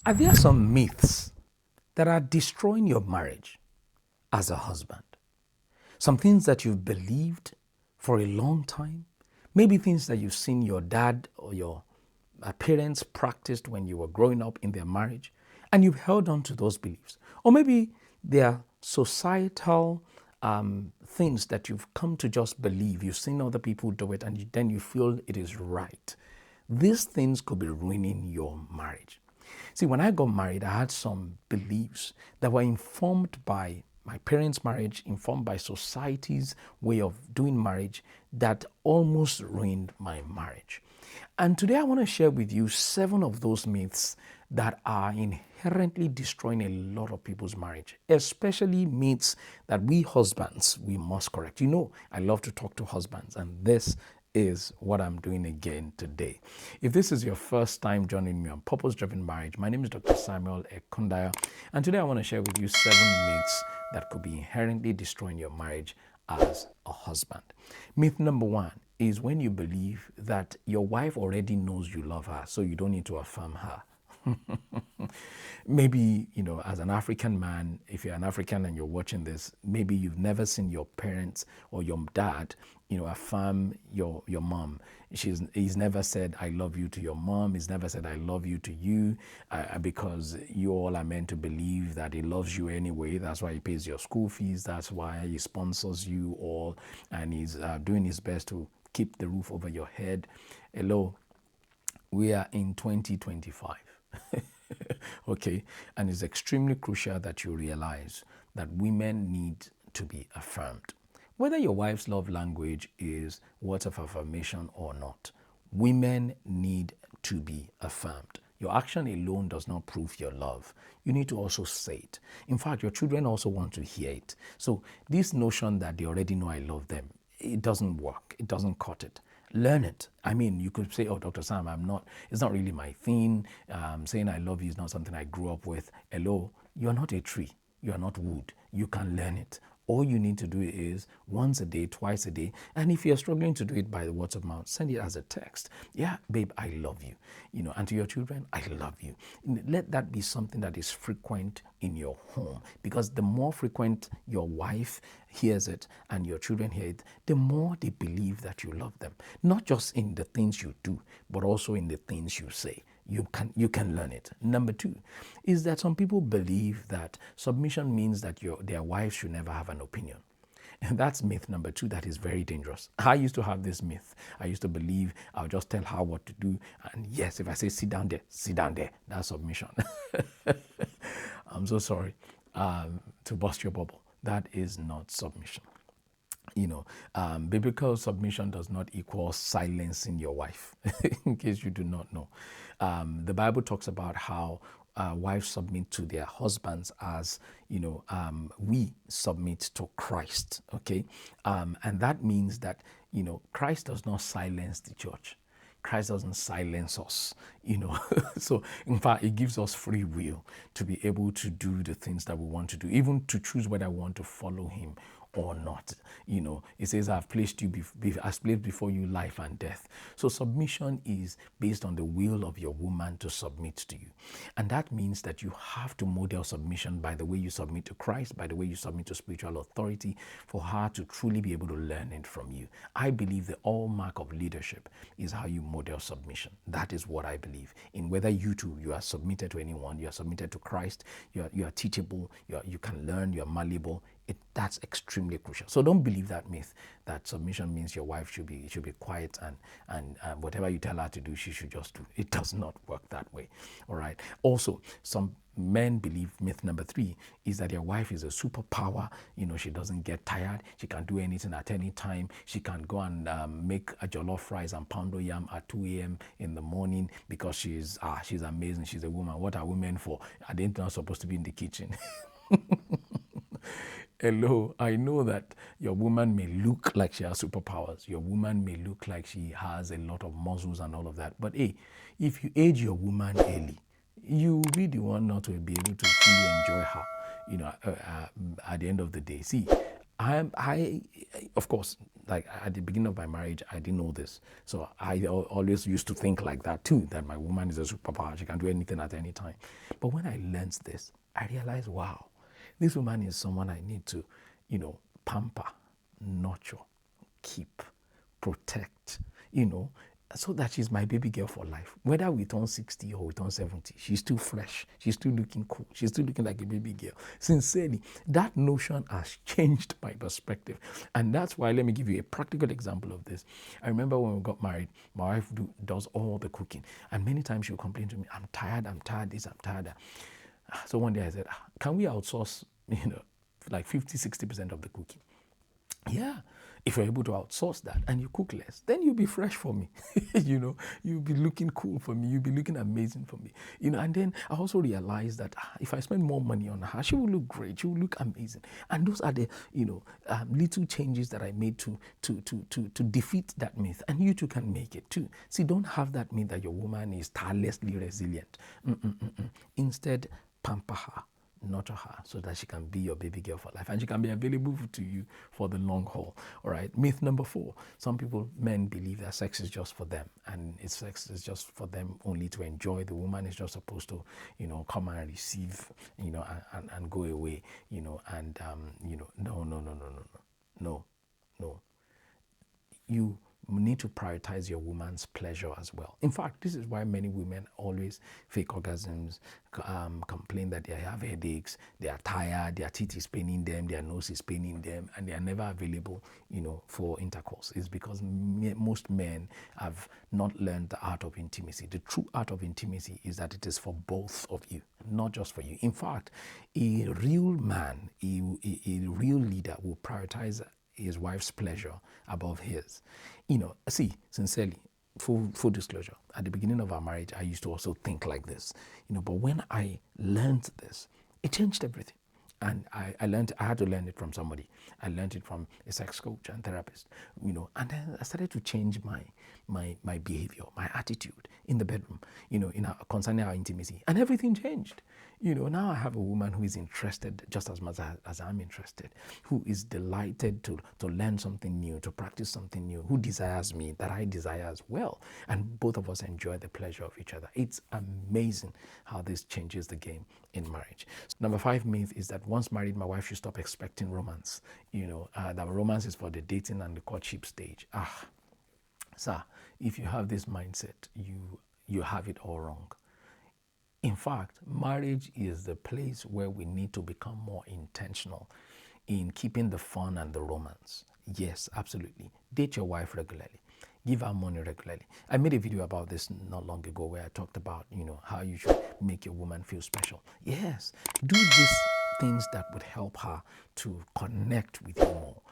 Are there some myths that are destroying your marriage as a husband? Some things that you've believed for a long time? Maybe things that you've seen your dad or your parents practiced when you were growing up in their marriage, and you've held on to those beliefs. Or maybe they are societal things that you've come to just believe. You've seen other people do it, and then you feel it is right. These things could be ruining your marriage. See, when I got married, I had some beliefs that were informed by my parents' marriage, informed by society's way of doing marriage, that almost ruined my marriage. And today I want to share with you 7 of those myths that are inherently destroying a lot of people's marriage, especially myths that we husbands, we must correct. You know, I love to talk to husbands, and this is what I'm doing again today. If this is your first time joining me on Purpose Driven Marriage, my name is Dr. Samuel Ekundaya, and today I want to share with you 7 myths that could be inherently destroying your marriage as a husband. Myth number 1 is when you believe that your wife already knows you love her, so you don't need to affirm her. Maybe, as an African man, if you're an African and you're watching this, maybe you've never seen your parents or your dad, affirm your mom. He's never said, I love you to your mom. He's never said, I love you to you, because you all are meant to believe that he loves you anyway. That's why he pays your school fees. That's why he sponsors you all. And he's doing his best to keep the roof over your head. Hello, we are in 2025. Okay, and it's extremely crucial that you realize that women need to be affirmed. Whether your wife's love language is words of affirmation or not, women need to be affirmed. Your action alone does not prove your love. You need to also say it. In fact, your children also want to hear it. So this notion that they already know I love them, it doesn't work. It doesn't cut it. Learn it. I mean, you could say, oh, Dr. Sam, it's not really my thing. Saying I love you is not something I grew up with. Hello, you're not a tree. You are not wood. You can learn it. All you need to do is once a day, twice a day. And if you're struggling to do it by the words of mouth, send it as a text. Yeah, babe, I love you. And to your children, I love you. Let that be something that is frequent in your home, because the more frequent your wife hears it and your children hear it, the more they believe that you love them. Not just in the things you do, but also in the things you say. You can learn it. Number 2 is that some people believe that submission means that their wives should never have an opinion. And that's myth number 2 that is very dangerous. I used to have this myth. I used to believe I'll just tell her what to do. And yes, if I say sit down there, sit down there. That's submission. I'm so sorry to bust your bubble. That is not submission. Biblical submission does not equal silencing your wife, in case you do not know. The Bible talks about how wives submit to their husbands as, we submit to Christ, okay? And that means that, Christ does not silence the church. Christ doesn't silence us, So, in fact, it gives us free will to be able to do the things that we want to do, even to choose whether we want to follow him or not. It says, I've placed before you life and death. So submission is based on the will of your woman to submit to you. And that means that you have to model submission by the way you submit to Christ, by the way you submit to spiritual authority, for her to truly be able to learn it from you. I believe the hallmark of leadership is how you model submission. That is what I believe. In whether you are submitted to anyone, you are submitted to Christ, you are teachable, you can learn, you are malleable. That's extremely crucial. So don't believe that myth that submission means your wife should be quiet and whatever you tell her to do, she should just do. It does not work that way. All right. Also, some men believe myth number 3 is that your wife is a superpower. She doesn't get tired. She can do anything at any time. She can go and make a jollof rice and poundo yam at 2 a.m. in the morning because she's amazing. She's a woman. What are women for? Are they not supposed to be in the kitchen? Hello, I know that your woman may look like she has superpowers. Your woman may look like she has a lot of muscles and all of that. But hey, if you age your woman early, you will be the one not to be able to fully enjoy her, at the end of the day. See, I, of course, like at the beginning of my marriage, I didn't know this. So I always used to think like that too, that my woman is a superpower. She can do anything at any time. But when I learned this, I realized, wow, this woman is someone I need to, pamper, nurture, keep, protect, so that she's my baby girl for life. Whether we turn 60 or we turn 70, she's still fresh. She's still looking cool. She's still looking like a baby girl. Sincerely, that notion has changed my perspective. And that's why, let me give you a practical example of this. I remember when we got married, my wife does all the cooking. And many times she'll complain to me, I'm tired this, I'm tired that. So one day I said, can we outsource, like 50, 60% of the cooking? Yeah, if you're able to outsource that and you cook less, then you'll be fresh for me. You'll be looking cool for me. You'll be looking amazing for me. And then I also realized that if I spend more money on her, she will look great. She will look amazing. And those are the little changes that I made to defeat that myth. And you too can make it too. See, don't have that myth that your woman is tirelessly resilient. Instead, pamper her, nurture her, so that she can be your baby girl for life and she can be available to you for the long haul. All right. Myth number 4. Some men believe that sex is just for them, and sex is just for them only to enjoy. The woman is just supposed to, come and receive, and go away, no. You need to prioritize your woman's pleasure as well. In fact, this is why many women always fake orgasms, complain that they have headaches, they are tired, their teeth is paining them, their nose is paining them, and they are never available, for intercourse. It's because most men have not learned the art of intimacy. The true art of intimacy is that it is for both of you, not just for you. In fact, a real man, a real leader will prioritize his wife's pleasure above his. See, sincerely, full disclosure, at the beginning of our marriage, I used to also think like this, but when I learned this, it changed everything. And I had to learn it from somebody. I learned it from a sex coach and therapist, and then I started to change my behavior, my attitude in the bedroom, concerning our intimacy, and everything changed. Now I have a woman who is interested just as much as I'm interested, who is delighted to learn something new, to practice something new, who desires me, that I desire as well. And both of us enjoy the pleasure of each other. It's amazing how this changes the game in marriage. So number 5 myth is that once married, my wife should stop expecting romance. That romance is for the dating and the courtship stage. Sir, if you have this mindset, you have it all wrong. In fact, marriage is the place where we need to become more intentional in keeping the fun and the romance. Yes, absolutely. Date your wife regularly. Give her money regularly. I made a video about this not long ago where I talked about, how you should make your woman feel special. Yes, do these things that would help her to connect with you more,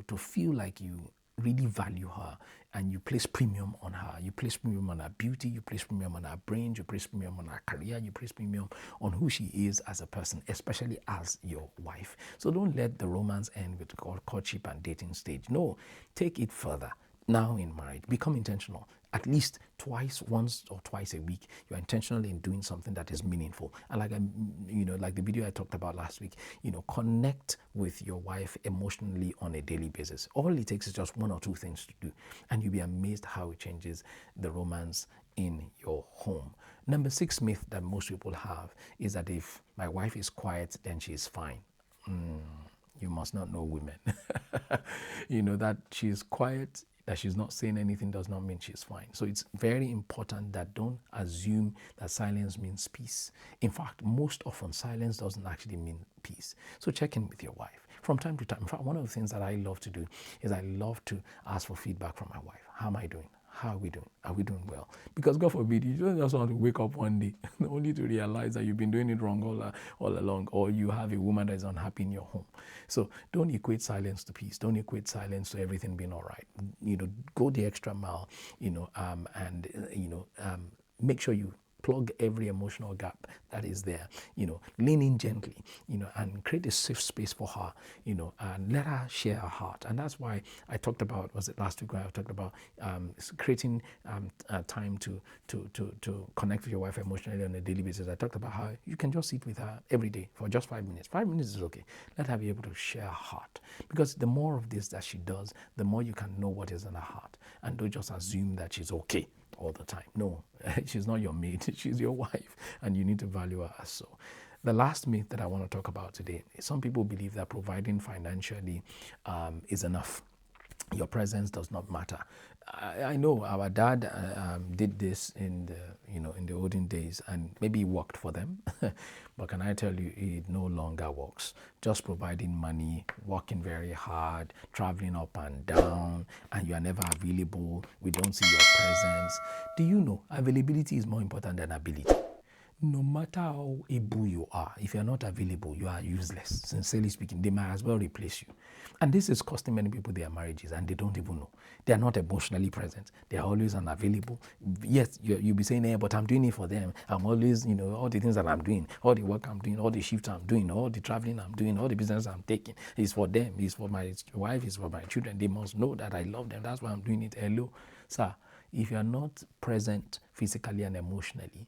to feel like you really value her and you place premium on her. You place premium on her beauty, you place premium on her brain, you place premium on her career, you place premium on who she is as a person, especially as your wife. So don't let the romance end with courtship and dating stage. No, take it further. Now in marriage, become intentional. At least once or twice a week, you're intentional in doing something that is meaningful. And like the video I talked about last week, connect with your wife emotionally on a daily basis. All it takes is just 1 or 2 things to do, and you'll be amazed how it changes the romance in your home. Number 6 myth that most people have is that if my wife is quiet, then she is fine. You must not know women. That she's quiet, that she's not saying anything does not mean she's fine. So it's very important that don't assume that silence means peace. In fact, most often silence doesn't actually mean peace. So check in with your wife from time to time. In fact, one of the things that I love to do is I love to ask for feedback from my wife. How am I doing? How are we doing? Are we doing well? Because God forbid, you don't just want to wake up one day only to realize that you've been doing it wrong all along, or you have a woman that is unhappy in your home. So don't equate silence to peace. Don't equate silence to everything being all right. Go the extra mile, and make sure you plug every emotional gap that is there. Lean in gently, and create a safe space for her, and let her share her heart. And that's why I talked about, was it last week where I talked about creating time to connect with your wife emotionally on a daily basis. I talked about how you can just sit with her every day for just 5 minutes. 5 minutes is okay. Let her be able to share her heart. Because the more of this that she does, the more you can know what is in her heart. And don't just assume that she's okay all the time. No, she's not your mate. She's your wife. And you need to value her as so. The last myth that I want to talk about today is some people believe that providing financially is enough. Your presence does not matter. I know our dad did this in the olden days, and maybe it worked for them. But can I tell you, it no longer works. Just providing money, working very hard, traveling up and down, and you are never available. We don't see your presence. Do you know availability is more important than ability? No matter how able you are, if you're not available, you are useless. Sincerely speaking, they might as well replace you. And this is costing many people their marriages, and they don't even know. They are not emotionally present. They are always unavailable. Yes, you'll be saying, hey, but I'm doing it for them. I'm always, all the things that I'm doing, all the work I'm doing, all the shifts I'm doing, all the traveling I'm doing, all the business I'm taking is for them. It's for my wife, it's for my children. They must know that I love them. That's why I'm doing it. Hello, sir. If you're not present physically and emotionally,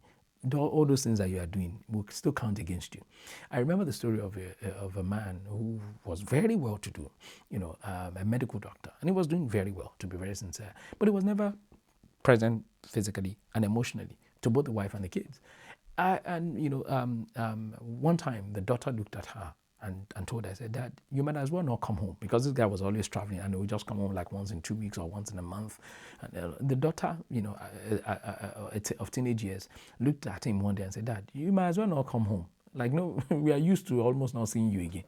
all those things that you are doing will still count against you. I remember the story of a man who was very well to do, a medical doctor, and he was doing very well, to be very sincere, but he was never present physically and emotionally to both the wife and the kids. One time the daughter looked at her and told her, said, Dad, you might as well not come home, because this guy was always traveling and he would just come home like once in 2 weeks or once in a month. And the daughter, of teenage years, looked at him one day and said, Dad, you might as well not come home. Like, no, we are used to almost not seeing you again.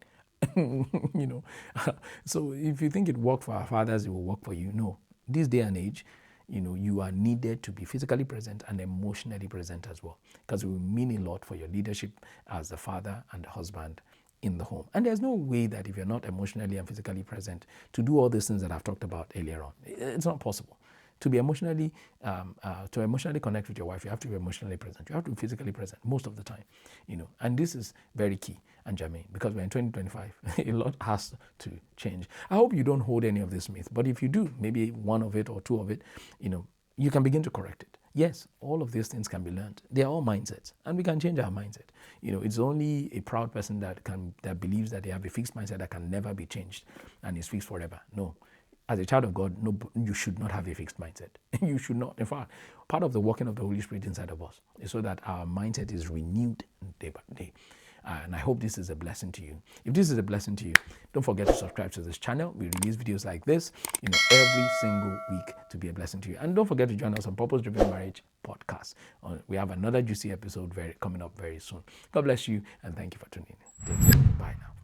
So if you think it worked for our fathers, it will work for you. No, this day and age, you are needed to be physically present and emotionally present as well, because it will mean a lot for your leadership as the father and the husband in the home. And there's no way that if you're not emotionally and physically present to do all these things that I've talked about earlier on, it's not possible. To be emotionally connect with your wife, you have to be emotionally present. You have to be physically present most of the time, And this is very key and germane, because we're in 2025. A lot has to change. I hope you don't hold any of this myth, but if you do, maybe one of it or two of it, you can begin to correct it. Yes, all of these things can be learned. They are all mindsets, and we can change our mindset. It's only a proud person that believes that they have a fixed mindset that can never be changed and is fixed forever. No. As a child of God, no, you should not have a fixed mindset. You should not. In fact, part of the working of the Holy Spirit inside of us is so that our mindset is renewed day by day. And I hope this is a blessing to you. If this is a blessing to you, don't forget to subscribe to this channel. We release videos like this, every single week to be a blessing to you. And don't forget to join us on Purpose Driven Marriage Podcast. We have another juicy episode coming up very soon. God bless you, and thank you for tuning in. Take care. Bye now.